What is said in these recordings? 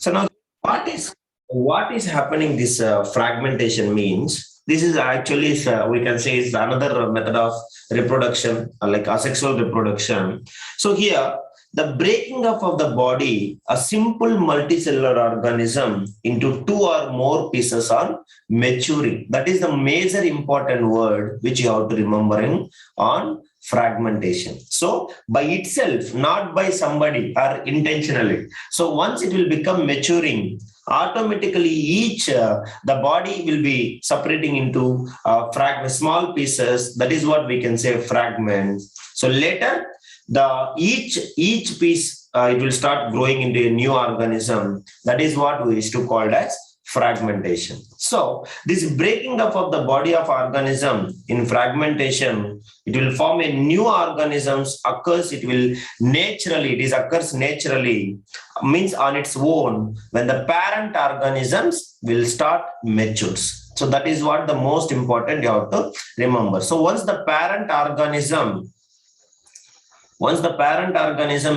So now, what is happening? This fragmentation means this is actually we can say is another method of reproduction, like asexual reproduction. So here, the breaking up of the body, a simple multicellular organism into two or more pieces are maturing. That is the major important word which you have to remembering on fragmentation. So by itself, not by somebody or intentionally. So once it will become maturing, automatically each the body will be separating into small pieces. That is what we can say fragments. So later the each piece it will start growing into a new organism. That is what we used to call as fragmentation. So this breaking up of the body of organism in fragmentation, it will form a new organisms occurs. It is occurs naturally, means on its own, when the parent organisms will start matures. So that is what the most important you have to remember. So once the parent organism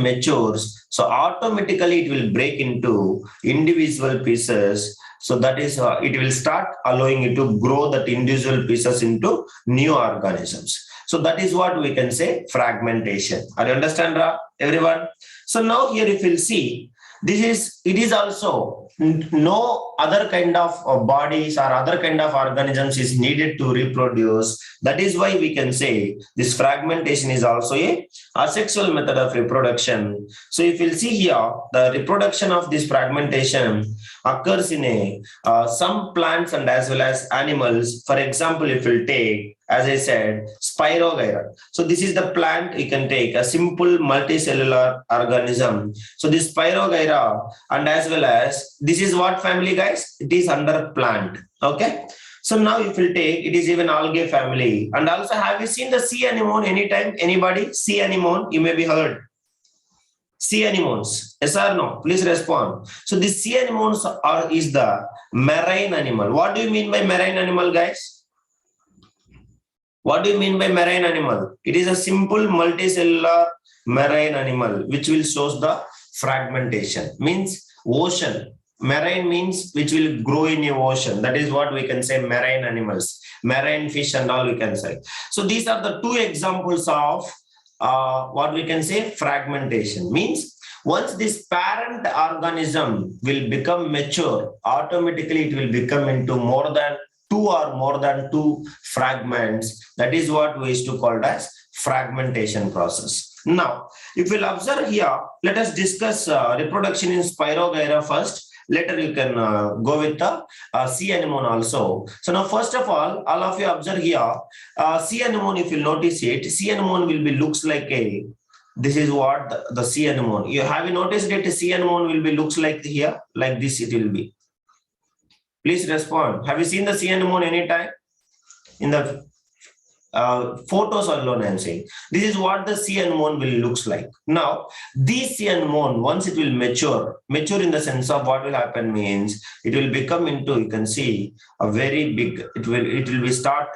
matures, so automatically it will break into individual pieces. So that is it will start allowing it to grow that individual pieces into new organisms. So that is what we can say fragmentation. Are you understand, everyone? So now here if you'll see, it is also no other kind of bodies or other kind of organisms is needed to reproduce. That is why we can say this fragmentation is also a asexual method of reproduction. So if you'll see here, the reproduction of this fragmentation occurs in some plants and as well as animals. For example, if we'll take, as I said, Spirogyra. So this is the plant. You can take a simple multicellular organism. So this Spirogyra, and as well as this is what family, guys? It is under plant. Okay. So now if you take, it is even algae family. And also, have you seen the sea anemone anytime? Anybody? Sea anemone? You may be heard. Sea anemones. Yes or no? Please respond. So the sea anemones is the marine animal. What do you mean by marine animal, guys? What do you mean by marine animal? It is a simple multicellular marine animal which will shows the fragmentation. Means ocean. Marine means which will grow in the ocean. That is what we can say marine animals, marine fish and all we can say. So these are the two examples of what we can say fragmentation. Means once this parent organism will become mature, automatically it will become into more than two fragments. That is what we used to call as fragmentation process. Now, if we'll observe here, let us discuss reproduction in Spirogyra first. Later you can go with the sea anemone also. So now first of all of you observe here, sea anemone, if you notice it, sea anemone will be looks like a, this is what the sea anemone. You have you noticed it? Sea anemone will be looks like here, like this it will be. Please respond. Have you seen the sea anemone anytime? In the photos alone I'm saying. This is what the sea anemone will looks like. Now, this sea anemone, once it will mature in the sense of what will happen means, it will become into, you can see, a very big, it will be start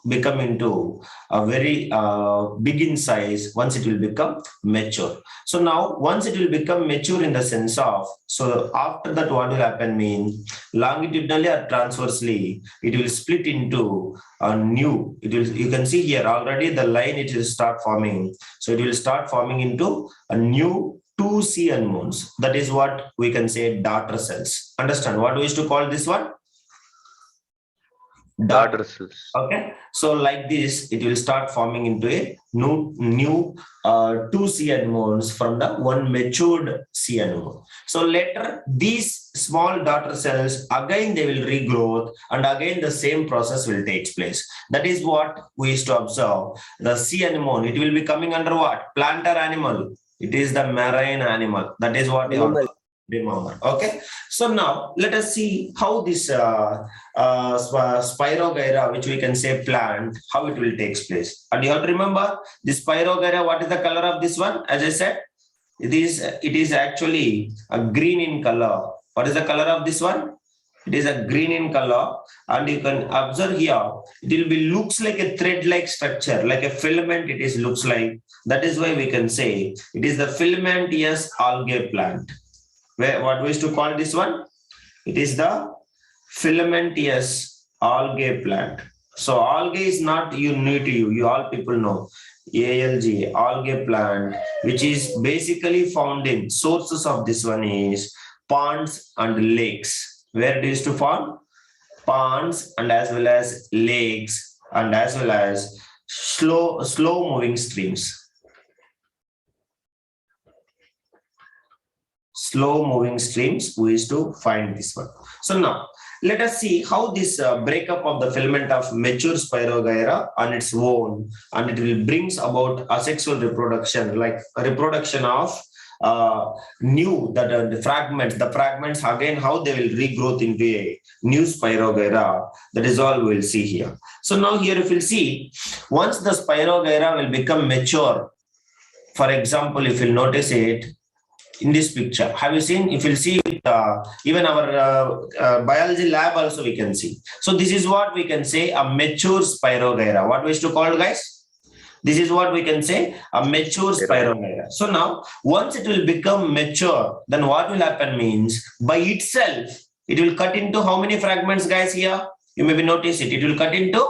become into a very big in size once it will become mature. So now once it will become mature in the sense of, so after that what will happen means longitudinally or transversely it will split into a new, you can see here already the line it will start forming. So it will start forming into a new two sea anemones. That is what we can say daughter cells. Understand what we used to call this one? Daughter cells. Okay, so like this it will start forming into a new two sea anemones from the one matured sea anemone. So later these small daughter cells again they will regrow and again the same process will take place. That is what we used to observe. The sea anemone, it will be coming under what? Plant or animal? It is the marine animal. That is what you have to remember. Okay, so now let us see how this Spirogyra, which we can say plant, how it will take place. And you have to remember this Spirogyra, what is the color of this one? As I said, it is actually a green in color. What is the color of this one? It is a green in color, and you can observe here it will be looks like a thread like structure, like a filament it is looks like. That is why we can say it is the filamentous algae plant. What we used to call this one? It is the filamentous algae plant. So algae is not new to you. You all people know ALGA, algae plant, which is basically found in sources of this one is ponds and lakes. Where it is to form? Ponds and as well as lakes and as well as slow moving streams. Slow moving streams, we used to find this one. So now let us see how this breakup of the filament of mature Spirogyra on its own, and it will brings about asexual reproduction, like a reproduction of new the fragments again, how they will regrowth into a new Spirogyra. That is all we will see here. So now here if you'll see, once the Spirogyra will become mature, for example, if you'll notice it in this picture, have you seen? If you'll see even our biology lab also we can see. So this is what we can say a mature Spirogyra. What we used to call, guys? This is what we can say a mature Spirogyra. So now once it will become mature, then what will happen means by itself it will cut into how many fragments, guys? Here you maybe notice it. It will cut into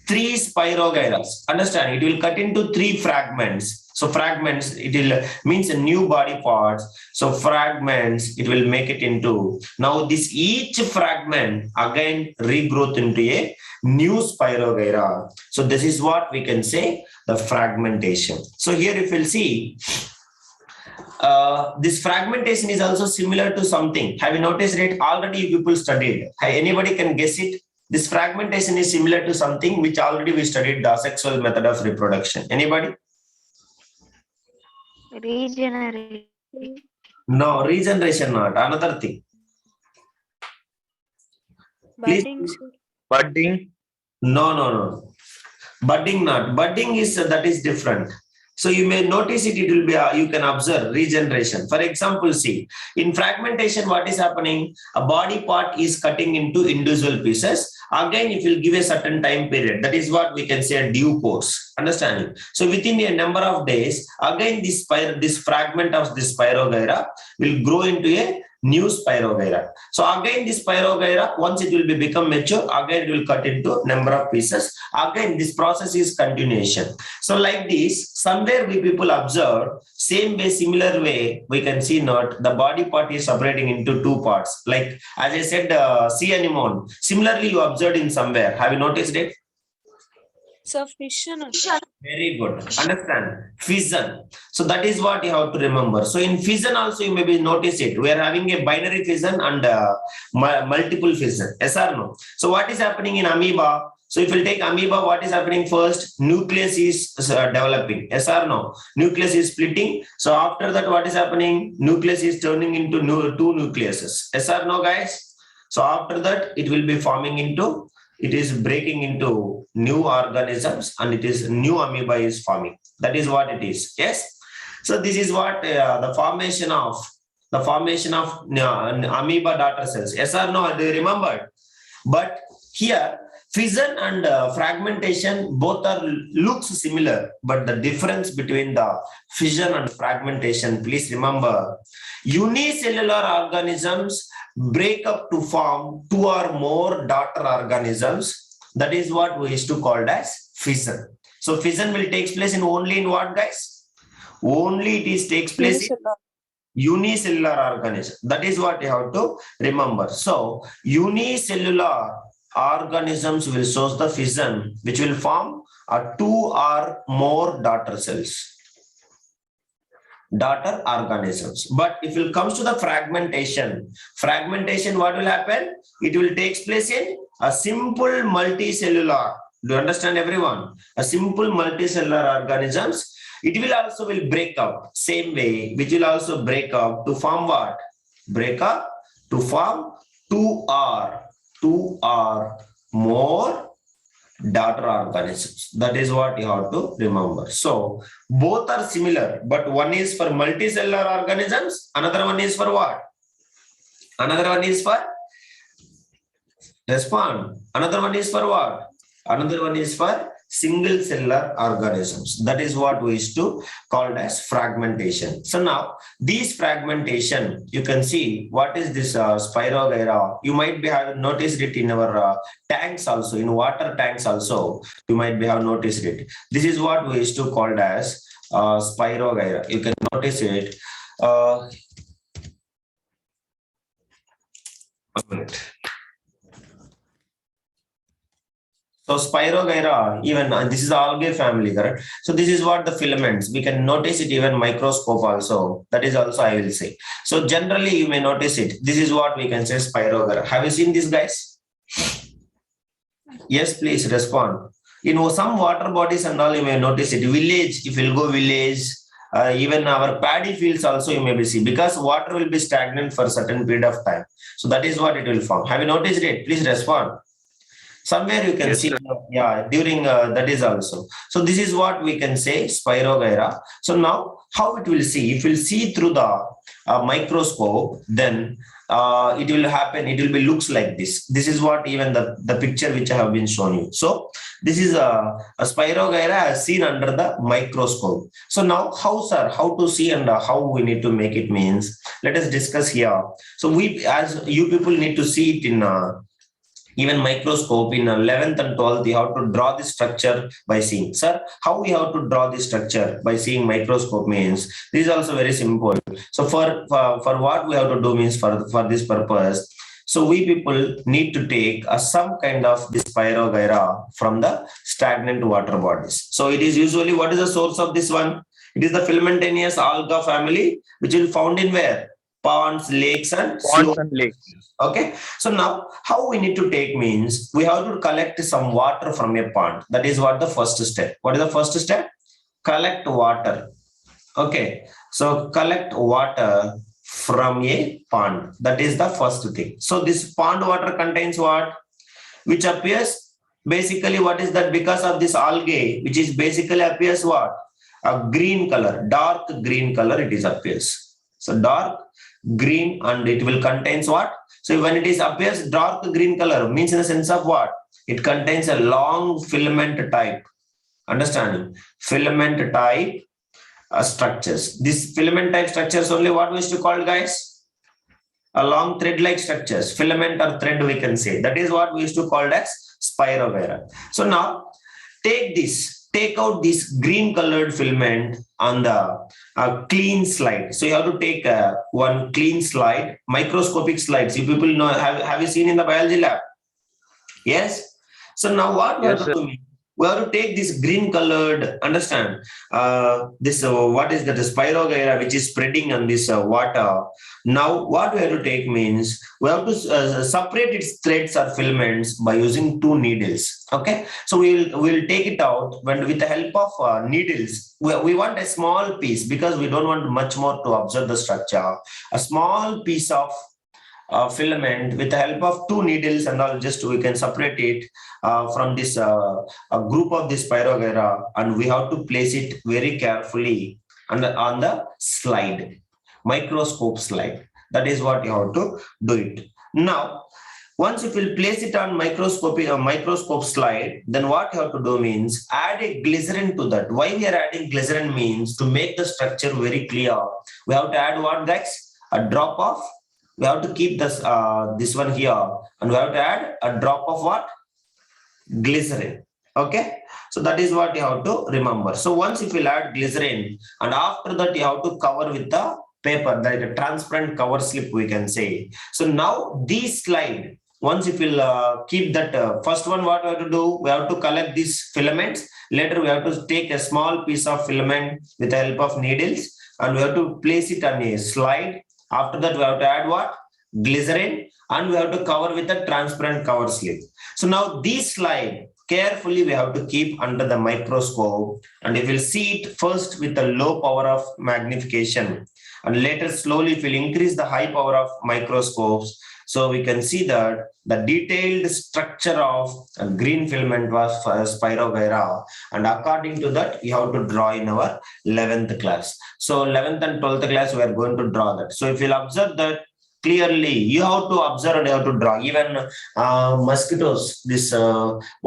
3 Spirogyras. Understand? It will cut into 3 fragments. So fragments, it will means a new body parts. So fragments, it will make it into, now this each fragment again regrowth into a new Spirogyra. So this is what we can say the fragmentation. So here if you'll see, this fragmentation is also similar to something. Have you noticed it? Already you people studied. Anybody can guess it? This fragmentation is similar to something which already we studied, the asexual method of reproduction. Anybody? Regeneration. No, regeneration not. Another thing. Budding. Budding. No. Budding not. Budding is that is different. So you may notice it. It will be you can observe regeneration. For example, see in fragmentation, what is happening? A body part is cutting into individual pieces. Again, if you give a certain time period, that is what we can say a due course. Understanding? So within a number of days, again this fragment of this Spirogyra will grow into a new Spirogyra. So again this Spirogyra, once it will become mature, again it will cut into number of pieces. Again this process is continuation. So like this, somewhere we people observe same way, similar way, we can see not the body part is separating into 2 parts. Like as I said, sea anemone. Similarly, you observed in somewhere. Have you noticed it? So fission. Very good. Understand? Fission. So that is what you have to remember. So in fission also you maybe notice it. We are having a binary fission and multiple fission. Yes or no? So what is happening in amoeba? So if you take amoeba, what is happening first? Nucleus is developing. Yes or no? Nucleus is splitting. So after that, what is happening? Nucleus is turning into 2 nucleuses. Yes or no, guys? So after that, it will be forming into, it is breaking into new organisms and it is new amoeba is forming. That is what it is. Yes. So this is what the formation of amoeba daughter cells. Yes or no? Do you remember? But here fission and fragmentation both are looks similar, but the difference between the fission and fragmentation, please remember, unicellular organisms break up to form 2 or more daughter organisms. That is what we used to call as fission. So fission will take place only in what, guys? Only it takes place in unicellular organism. That is what you have to remember. So unicellular organisms will show the fission, which will form 2 or more daughter cells, daughter organisms. But if it comes to the fragmentation, what will happen? It will take place in a simple multicellular. Do you understand, everyone? A simple multicellular organisms. It will also break up same way, which will also break up to form what? Break up to form 2 or more daughter organisms. That is what you have to remember. So both are similar, but one is for multicellular organisms, another one is for what? Another one is for respond. Another one is for what? Another one is for single cellular organisms. That is what we used to called as fragmentation. So now these fragmentation, you can see what is this Spirogyra. You might be have noticed it in our tanks also, in water tanks also. You might be have noticed it. This is what we used to called as Spirogyra. You can notice it. A minute. So Spirogyra, even this is algae family, correct? So this is what the filaments, we can notice it even microscope also. That is also I will say. So generally you may notice it. This is what we can say Spirogyra. Have you seen this, guys? Yes, please respond. Some water bodies and all you may notice it. Village, if you'll go village, even our paddy fields also you may be see, because water will be stagnant for a certain period of time. So that is what it will form. Have you noticed it? Please respond. Somewhere you can Yes, see, sir. yeah, during that is also. So this is what we can say Spirogyra. So now how it will see? If you see through the microscope, then it will happen. It will be looks like this. This is what even the picture which I have been shown you. So this is a Spirogyra as seen under the microscope. So now how, sir, how to see and how we need to make it means, let us discuss here. So we, as you people need to see it in even microscope in 11th and 12th, you have to draw the structure by seeing. Sir, how we have to draw the structure by seeing microscope means, this is also very simple. So for what we have to do means for this purpose, so we people need to take some kind of this Spirogyra from the stagnant water bodies. So it is usually, what is the source of this one? It is the filamentous alga family, which will found in where? Ponds, lakes and Ponds slopes. and lakes. Okay, so now how we need to take means, we have to collect some water from a pond. That is what the first step. What is the first step? Collect water. Okay, so collect water from a pond. That is the first thing. So this pond water contains what? Which appears basically, what is that? Because of this algae, which is basically appears what? A green color, dark green color it is appears. So dark green, and it will contains what? So when it is appears dark green color, means in the sense of what? It contains a long filament type. Understanding? Filament type structures. This filament type structures only what we used to call, guys? A long thread-like structures. Filament or thread we can say. That is what we used to call as Spirogyra. So now take out this green colored filament on the clean slide. So you have to take one clean slide, microscopic slides. You people know, have you seen in the biology lab? Yes. So now what we Yes, have to do? We have to take this green colored, understand, this what is that, the Spirogyra which is spreading on this water. Now what we have to take means, we have to separate its threads or filaments by using two needles. Okay, so we'll take it out when with the help of needles. We want a small piece because we don't want much more to observe the structure. A small piece of filament with the help of two needles and all, just we can separate it from this a group of this Spirogyra, and we have to place it very carefully on the slide, microscope slide. That is what you have to do it. Now once you will place it on microscope slide, then what you have to do means add a glycerin to that. Why we are adding glycerin means to make the structure very clear. We have to add what, guys? A drop of, we have to keep this one here, and we have to add a drop of what? Glycerin. Okay, so that is what you have to remember. So once if you add glycerin, and after that you have to cover with the paper, like a transparent cover slip we can say. So now this slide, once if you keep that first one, what we have to do? We have to collect these filaments. Later we have to take a small piece of filament with the help of needles, and we have to place it on a slide. After that, we have to add what? Glycerin, and we have to cover with a transparent cover slip. So now this slide, carefully we have to keep under the microscope, and if you see it first with a low power of magnification, and later slowly if you increase the high power of microscopes, so we can see that the detailed structure of a green filament was Spirogyra, and according to that we have to draw in our 11th class. So 11th and 12th class we are going to draw that. So if you'll observe that clearly. You have to observe and you have to draw. Even mosquitoes, this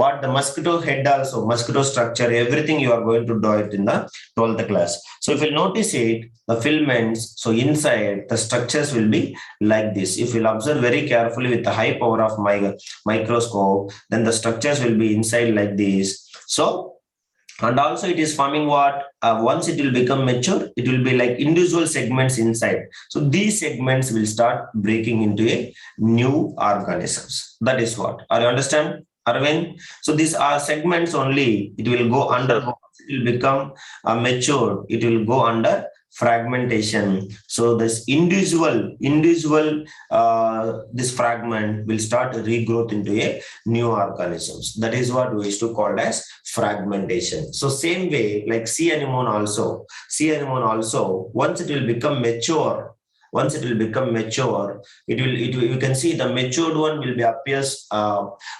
what the mosquito head also, mosquito structure, everything you are going to draw it in the 12th class. So if you notice it, the filaments, so inside the structures will be like this. If you'll observe very carefully with the high power of microscope, then the structures will be inside like this. So, and also it is forming what? Once it will become mature, it will be like individual segments inside. So these segments will start breaking into a new organisms. That is what. Are you understand, Arvind? So these are segments only. It will go under. It will become mature. It will go under fragmentation. So this individual this fragment will start regrowth into a new organisms. That is what we used to call as fragmentation. So same way, like sea anemone also, once it will become mature, you can see the matured one will be appears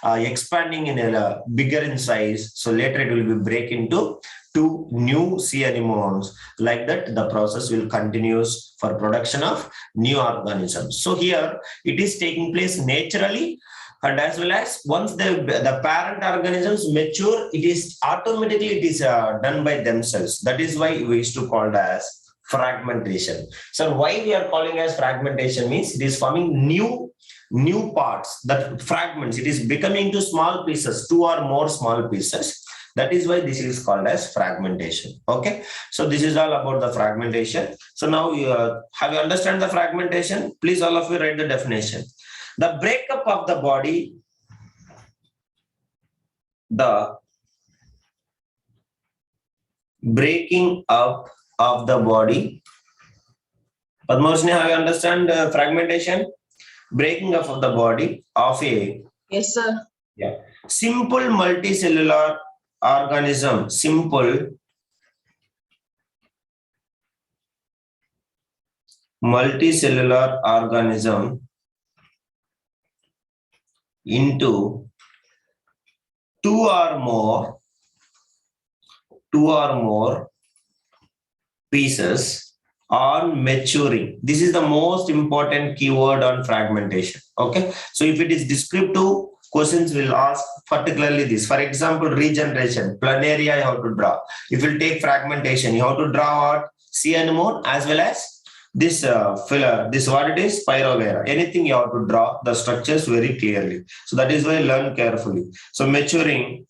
expanding in a bigger in size. So later it will be break into two new sea anemones. Like that, the process will continues for production of new organisms. So here it is taking place naturally, and as well as once the parent organisms mature, it is automatically done by themselves. That is why we used to call it as fragmentation. So why we are calling as fragmentation means it is forming new parts, that fragments, it is becoming to small pieces, two or more small pieces. That is why this is called as fragmentation. Okay, so this is all about the fragmentation. So now have you understand the fragmentation? Please all of you write the definition. The breakup of the body, the breaking up of the body. Padmosni, have you understand fragmentation? Breaking up of the body of a simple multicellular organism, simple multicellular organism into two or more pieces on maturing. This is the most important keyword on fragmentation. Okay, so if it is descriptive, questions will ask particularly this. For example, regeneration, planaria you have to draw. If you take fragmentation, you have to draw what? Sea anemone as well as this filler, this what it is, Spirogyra. Anything you have to draw the structures very clearly. So that is why learn carefully. So maturing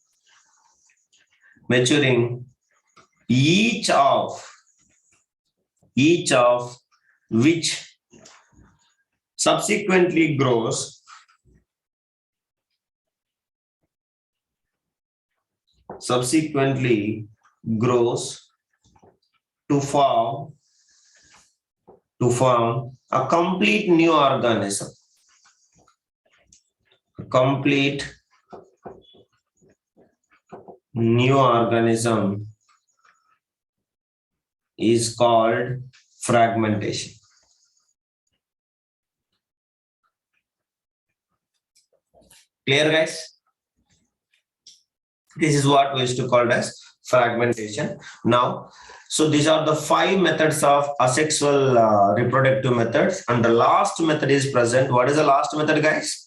each of which subsequently grows to form a complete new organism. A complete new organism is called fragmentation. Clear, guys? This is what we used to call as fragmentation. Now, so these are the 5 methods of asexual reproductive methods, and the last method is present. What is the last method, guys?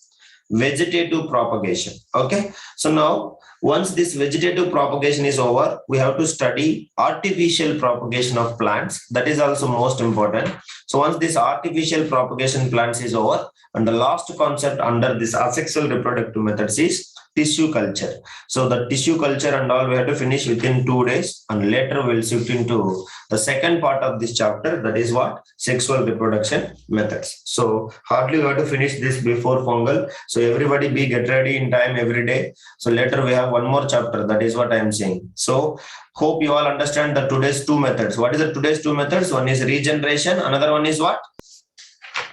Vegetative propagation. Okay, so now once this vegetative propagation is over, we have to study artificial propagation of plants. That is also most important. So once this artificial propagation plants is over, and the last concept under this asexual reproductive methods is tissue culture. So the tissue culture and all we have to finish within 2 days, and later we'll shift into the second part of this chapter, that is what? Sexual reproduction methods. So hardly we have to finish this before Pongal. So everybody get ready in time every day. So later we have one more chapter. That is what I am saying. So hope you all understand the today's 2 methods. What is the today's 2 methods? One is regeneration. Another one is what?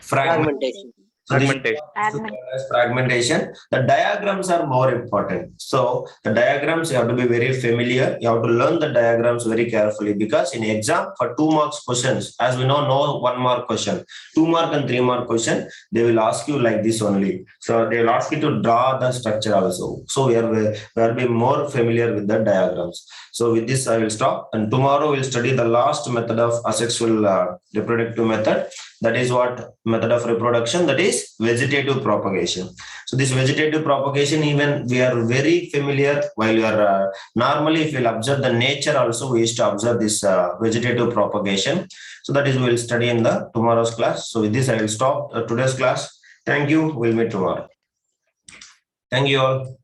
Fragmentation. So fragmentation. The diagrams are more important. So the diagrams you have to be very familiar. You have to learn the diagrams very carefully, because in exam for 2 marks questions, as we know, no 1 mark question, 2 mark and 3 mark question, they will ask you like this only. So they will ask you to draw the structure also. So we will be more familiar with the diagrams. So with this I will stop, and tomorrow we'll study the last method of asexual reproductive method. That is what method of reproduction, that is vegetative propagation. So this vegetative propagation, even we are very familiar while you are normally if you'll observe the nature also, we used to observe this vegetative propagation. So that is we will study in the tomorrow's class. So with this I will stop today's class. Thank you. We'll meet tomorrow. Thank you all.